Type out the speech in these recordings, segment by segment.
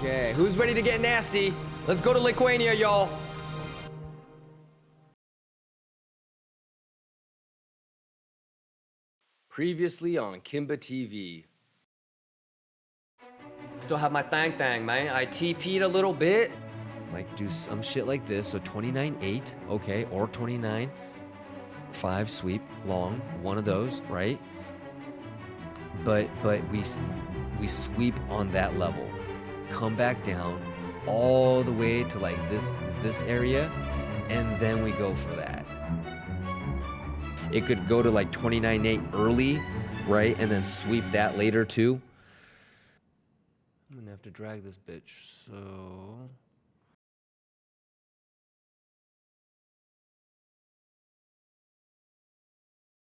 Okay, who's ready to get nasty? Let's go to Lithuania, y'all. Previously on Kimba TV. Still have my thang, man. I TP'd a little bit. Like, do some shit like this. So 29.8, okay, or 29.5 sweep long, one of those, right? But we sweep on that level, come back down all the way to like this area, and then we go for that. It could go to like 29.8 early, right, and then sweep that later too. I'm gonna have to drag this bitch. So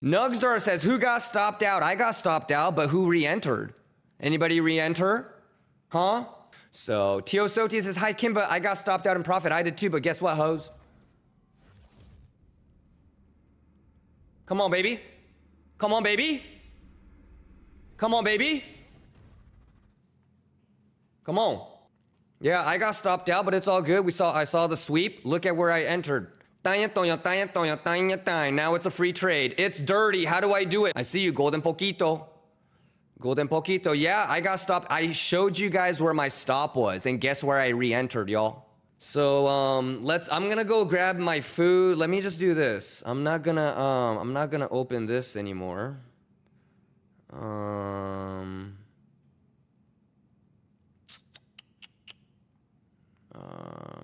Nugstar says, who got stopped out? I got stopped out, but who re-entered? Anybody re-enter? Huh? So Tio Soti says, hi Kimba, I got stopped out in profit. I did too, but guess what, hoes? Come on, baby. Come on, baby. Come on, baby. Come on. Yeah, I got stopped out, but it's all good. I saw the sweep. Look at where I entered. Now it's a free trade. It's dirty. How do I do it? I see you, Golden Poquito. Golden Poquito. Yeah, I got stopped. I showed you guys where my stop was, and guess where I re-entered, y'all? So I'm gonna go grab my food. Let me just do this. I'm not gonna open this anymore.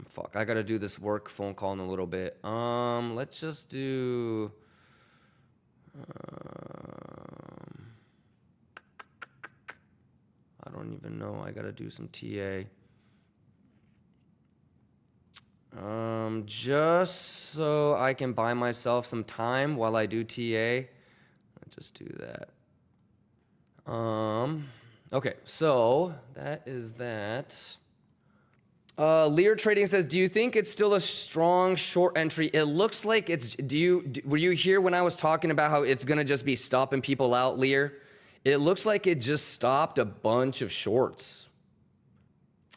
Fuck, I gotta do this work phone call in a little bit. Let's just do, I don't even know. I gotta do some TA. Just so I can buy myself some time while I do TA. Let's just do that. Okay, so that is that. Lear Trading says, do you think it's still a strong short entry? It looks like it's, were you here when I was talking about how it's gonna just be stopping people out, Lear? It looks like it just stopped a bunch of shorts.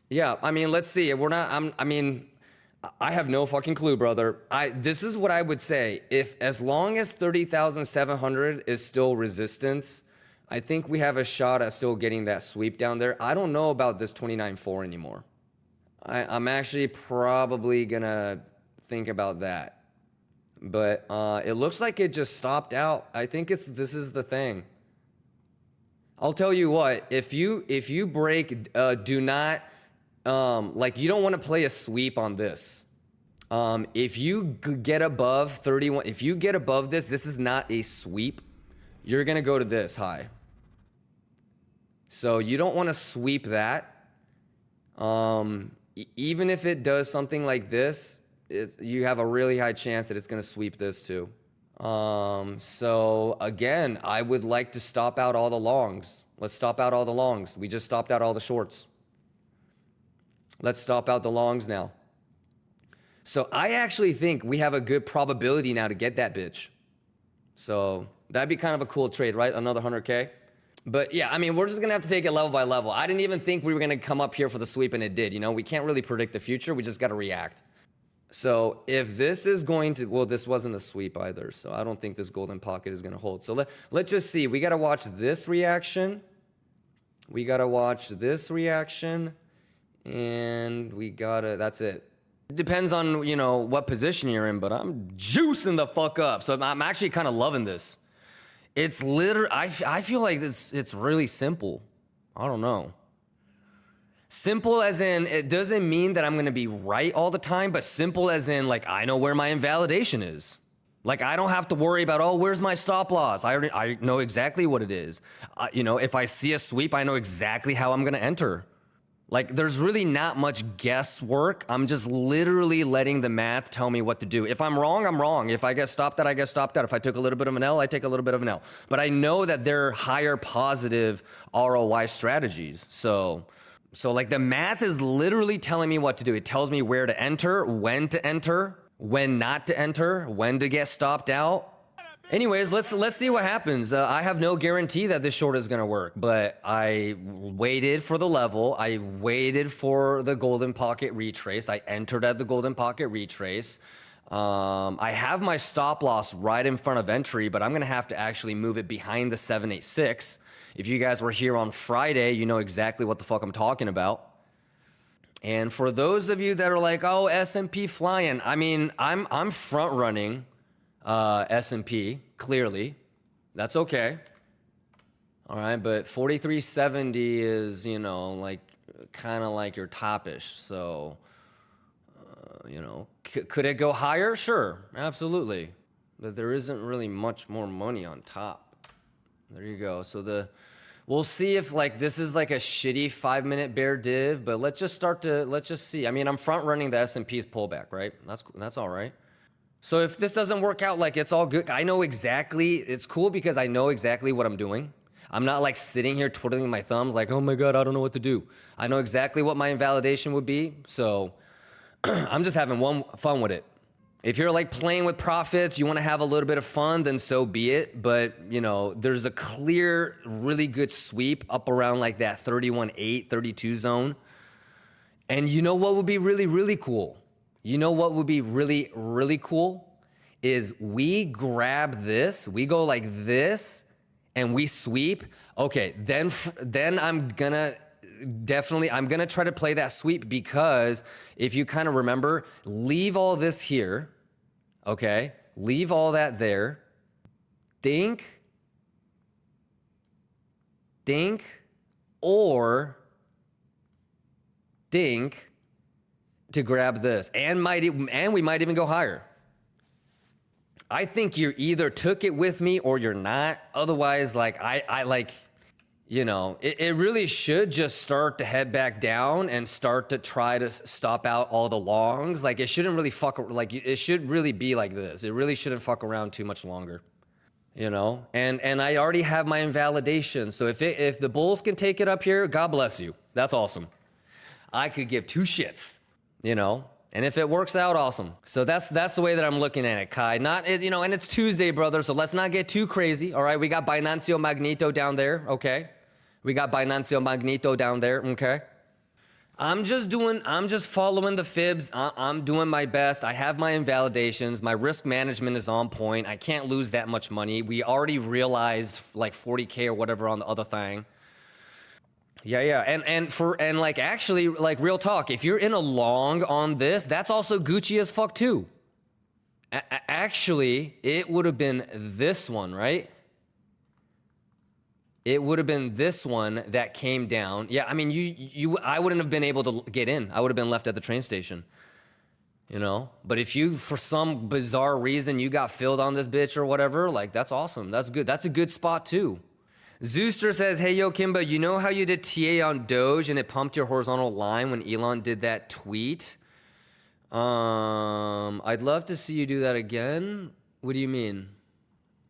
Yeah, I mean, let's see. I have no fucking clue, brother. This is what I would say. As long as 30,700 is still resistance, I think we have a shot at still getting that sweep down there. I don't know about this 29.4 anymore. I'm actually probably gonna think about that. But it looks like it just stopped out. I think this is the thing. I'll tell you what, if you break, do not, like, you don't want to play a sweep on this. If you get above 31, if you get above this is not a sweep. You're gonna go to this high. So you don't want to sweep that. Even if it does something like this, you have a really high chance that it's gonna sweep this too. So again, I would like to stop out all the longs. Let's stop out all the longs. We just stopped out all the shorts. Let's stop out the longs now. So I actually think we have a good probability now to get that bitch. So that'd be kind of a cool trade, right? Another 100K. But yeah, I mean, we're just gonna have to take it level by level. I didn't even think we were gonna come up here for the sweep, and it did. You know, we can't really predict the future. We just gotta react. So if this is going to, well, this wasn't a sweep either. So I don't think this golden pocket is gonna hold. So let's just see. We gotta watch this reaction. We gotta watch this reaction. And we gotta, that's it. It depends on, you know, what position you're in, but I'm juicing the fuck up. So I'm actually kind of loving this. It's literally, I feel like it's really simple. I don't know. Simple as in, it doesn't mean that I'm gonna be right all the time, but simple as in, like, I know where my invalidation is. Like, I don't have to worry about, oh, where's my stop loss? I know exactly what it is. You know, if I see a sweep, I know exactly how I'm gonna enter. Like, there's really not much guesswork. I'm just literally letting the math tell me what to do. If I'm wrong, I'm wrong. If I get stopped out, I get stopped out. If I took a little bit of an L, I take a little bit of an L. But I know that they're higher positive ROI strategies. So like, the math is literally telling me what to do. It tells me where to enter, when not to enter, when to get stopped out. Anyways, let's see what happens. I have no guarantee that this short is gonna work, but I waited for the level. I waited for the golden pocket retrace. I entered at the golden pocket retrace. I have my stop loss right in front of entry, but I'm gonna have to actually move it behind the 786. If you guys were here on Friday, you know exactly what the fuck I'm talking about. And for those of you that are like, oh, S&P flying, I mean, I'm front running S&P, clearly. That's okay. All right, but 4370 is, you know, like kind of like your top-ish. So, you know, could it go higher? Sure, absolutely. But there isn't really much more money on top. There you go. So we'll see if like this is like a shitty 5-minute bear div, but let's just see. I mean, I'm front running the S&P's pullback, right? That's all right. So if this doesn't work out, like it's all good. I know exactly, it's cool because I know exactly what I'm doing. I'm not like sitting here twiddling my thumbs like, oh my God, I don't know what to do. I know exactly what my invalidation would be. So I'm just having fun with it. If you're like playing with profits, you want to have a little bit of fun, then so be it. But you know, there's a clear, really good sweep up around like that 31.8, 32 zone. And you know what would be really, really cool? You know what would be really, really cool is we grab this, we go like this, and we sweep. Okay, then I'm gonna try to play that sweep because if you kind of remember, leave all this here, okay? Leave all that there. Dink, or dink to grab this, and we might even go higher. I think you either took it with me or you're not. Otherwise, like I like, you know, it really should just start to head back down and start to try to stop out all the longs. Like it shouldn't really it should really be like this. It really shouldn't fuck around too much longer. You know, and I already have my invalidation. So if the bulls can take it up here, God bless you. That's awesome. I could give two shits. You know, and if it works out, awesome. So that's the way that I'm looking at it, Kai. You know, and it's Tuesday, brother, so let's not get too crazy, all right? We got Binancio Magneto down there, okay? We got Binancio Magneto down there, okay? I'm just following the fibs. I'm doing my best. I have my invalidations. My risk management is on point. I can't lose that much money. We already realized like 40K or whatever on the other thing. Yeah. And like actually, like real talk, if you're in a long on this, that's also Gucci as fuck too. Actually, it would have been this one, right? It would have been this one that came down. Yeah, I mean, I wouldn't have been able to get in. I would have been left at the train station. You know? But if you, for some bizarre reason, you got filled on this bitch or whatever, like that's awesome. That's good. That's a good spot too. Zooster says, hey, yo, Kimba, you know how you did TA on Doge and it pumped your horizontal line when Elon did that tweet? I'd love to see you do that again. What do you mean?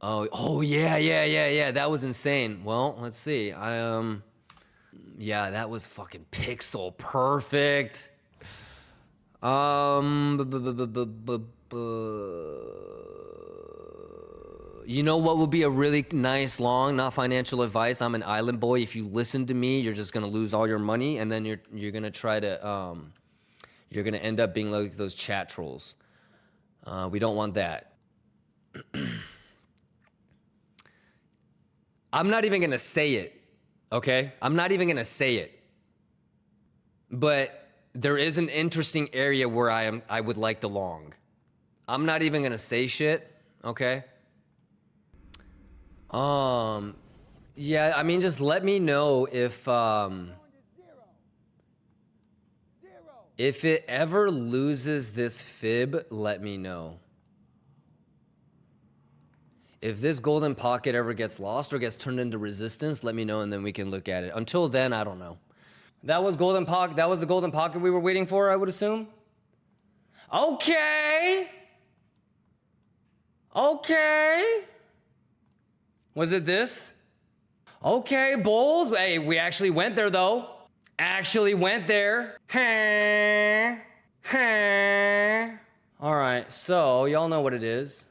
Oh, yeah. That was insane. Well, let's see. Yeah, that was fucking pixel perfect. You know what would be a really nice long, not financial advice. I'm an island boy. If you listen to me, you're just gonna lose all your money, and then you're gonna try to you're gonna end up being like those chat trolls. We don't want that. I'm not even gonna say it, okay? I'm not even gonna say it. But there is an interesting area where I would like to long. I'm not even gonna say shit, okay? Yeah, I mean, just let me know if it ever loses this fib, let me know. If this golden pocket ever gets lost or gets turned into resistance, let me know and then we can look at it. Until then, I don't know. That was golden pocket. That was the golden pocket we were waiting for, I would assume. Okay. Was it this? Okay, bulls. Hey, we actually went there though. Actually went there. All right, so y'all know what it is.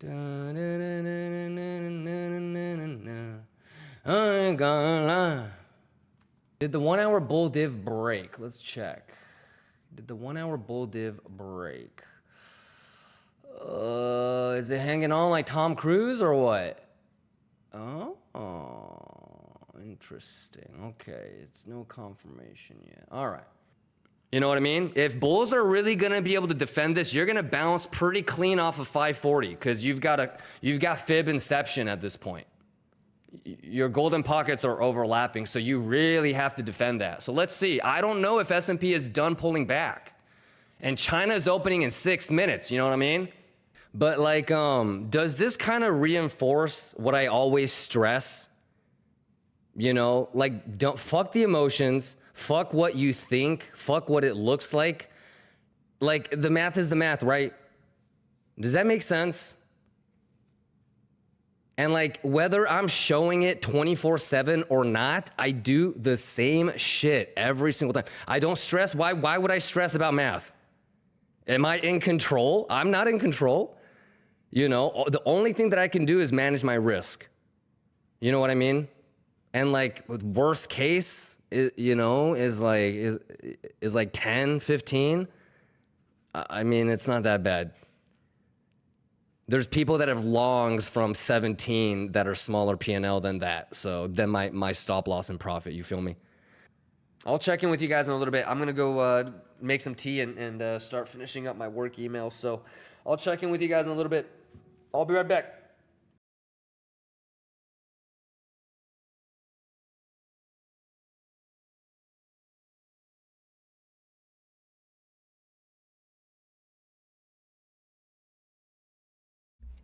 I ain't gonna lie. Did the 1 hour bull div break? Let's check. Did the 1 hour bull div break? Is it hanging on like Tom Cruise or what? Oh, interesting. Okay, it's no confirmation yet. All right. You know what I mean? If bulls are really gonna be able to defend this, you're gonna bounce pretty clean off of 540 because you've got fib inception at this point. Your golden pockets are overlapping, so you really have to defend that. So let's see. I don't know if S&P is done pulling back, and China's opening in 6 minutes. You know what I mean? But like, does this kind of reinforce what I always stress? You know, like, don't fuck the emotions, fuck what you think, fuck what it looks like. Like, the math is the math, right? Does that make sense? And like, whether I'm showing it 24/7 or not, I do the same shit every single time. I don't stress. Why would I stress about math? Am I in control? I'm not in control. You know, the only thing that I can do is manage my risk. You know what I mean? And like, worst case, you know, is like 10, 15. I mean, it's not that bad. There's people that have longs from 17 that are smaller P&L than that. So then my stop loss and profit, you feel me? I'll check in with you guys in a little bit. I'm going to go make some tea and start finishing up my work emails. So I'll check in with you guys in a little bit. I'll be right back.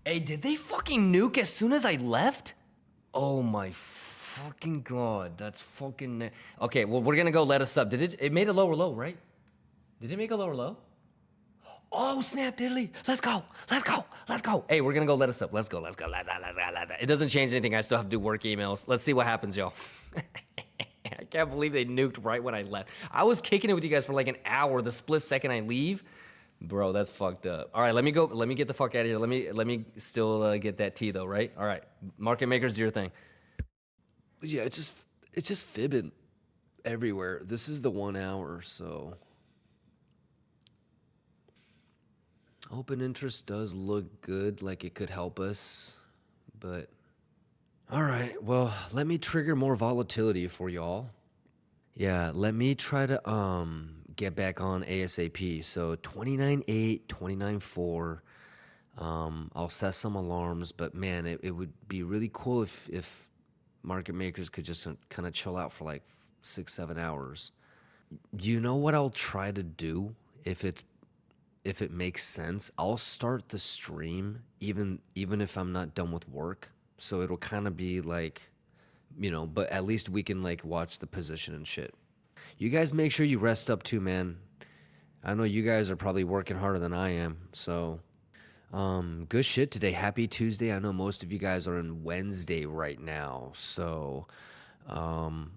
Hey, did they fucking nuke as soon as I left? Oh my fucking god, that's fucking... Okay, well, we're gonna go let us up. It made a lower low, right? Did it make a lower low? Oh, snap diddly. Let's go. Let's go. Let's go. Hey, we're gonna go let us up. Let's go. Let's go. It doesn't change anything. I still have to do work emails. Let's see what happens, y'all. I can't believe they nuked right when I left. I was kicking it with you guys for like an hour. The split second I leave, bro, that's fucked up. All right, let me go. Let me get the fuck out of here. Let me still get that tea though, right? All right, market makers, do your thing. Yeah, it's just fibbing everywhere. This is the 1 hour, so open interest does look good, like it could help us, but all right. Well, let me trigger more volatility for y'all. Yeah, let me try to get back on ASAP. So 29.8, 29.4. I'll set some alarms, but man, it would be really cool if market makers could just kind of chill out for like 6-7 hours. You know what I'll try to do if it makes sense? I'll start the stream even if I'm not done with work. So it'll kind of be like, you know, but at least we can like watch the position and shit. You guys make sure you rest up too, man. I know you guys are probably working harder than I am. So good shit today. Happy Tuesday. I know most of you guys are in Wednesday right now. So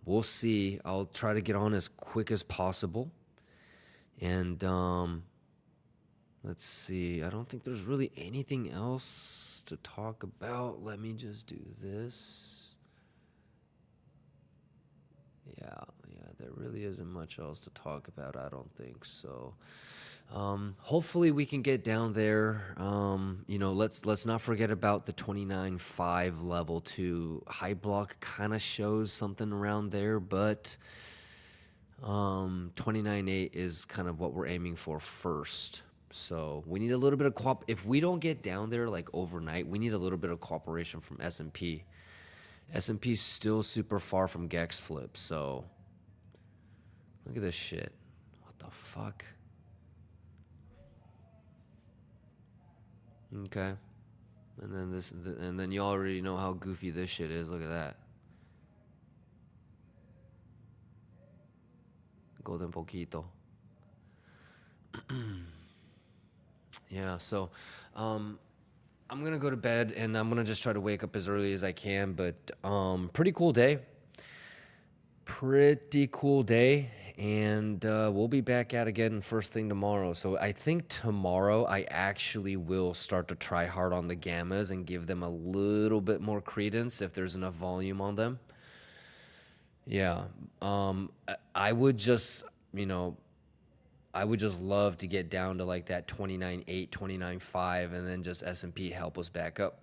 we'll see. I'll try to get on as quick as possible. And let's see. I don't think there's really anything else to talk about. Let me just do this. Yeah, there really isn't much else to talk about, I don't think. So hopefully we can get down there. You know, let's not forget about the 29.5 level too. High block kind of shows something around there, but 29.8 is kind of what we're aiming for first. So we need a little bit of if we don't get down there like overnight, we need a little bit of cooperation from S&P. S&P is still super far from Gex flip, so look at this shit. What the fuck? Okay. And then and then you already know how goofy this shit is. Look at that. Golden poquito. Yeah, so I'm gonna go to bed and I'm gonna just try to wake up as early as I can, but pretty cool day. and we'll be back at it again first thing tomorrow. So I think tomorrow I actually will start to try hard on the gammas and give them a little bit more credence if there's enough volume on them. Yeah, I would just, I would just love to get down to like that 29.8, 29.5, and then just S&P help us back up.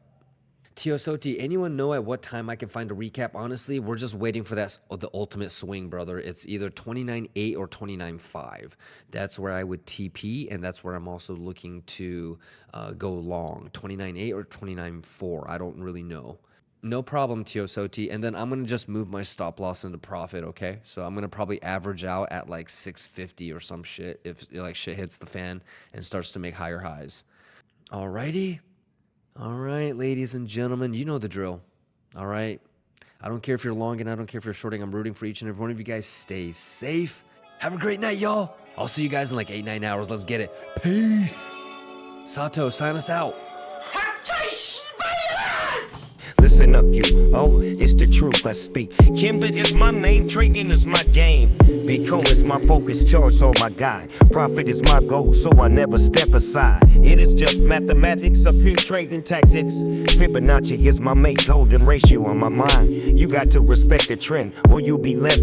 TSOT, anyone know at what time I can find a recap? Honestly, we're just waiting for the ultimate swing, brother. It's either 29.8 or 29.5. That's where I would TP, and that's where I'm also looking to go long. 29.8 or 29.4. I don't really know. No problem, TSOT. And then I'm going to just move my stop loss into profit, okay? So I'm going to probably average out at like 650 or some shit if like shit hits the fan and starts to make higher highs. Alrighty. All right, ladies and gentlemen, you know the drill. All right. I don't care if you're long and I don't care if you're shorting. I'm rooting for each and every one of you guys. Stay safe. Have a great night, y'all. I'll see you guys in like 8-9 hours. Let's get it. Peace. Sato, sign us out. Listen up, you. Oh, it's the truth I speak. Kimbit is my name, trading is my game. Bitcoin is my focus, charge all my guide. Profit is my goal, so I never step aside. It is just mathematics, a few trading tactics. Fibonacci is my mate, golden ratio on my mind. You got to respect the trend, or you'll be left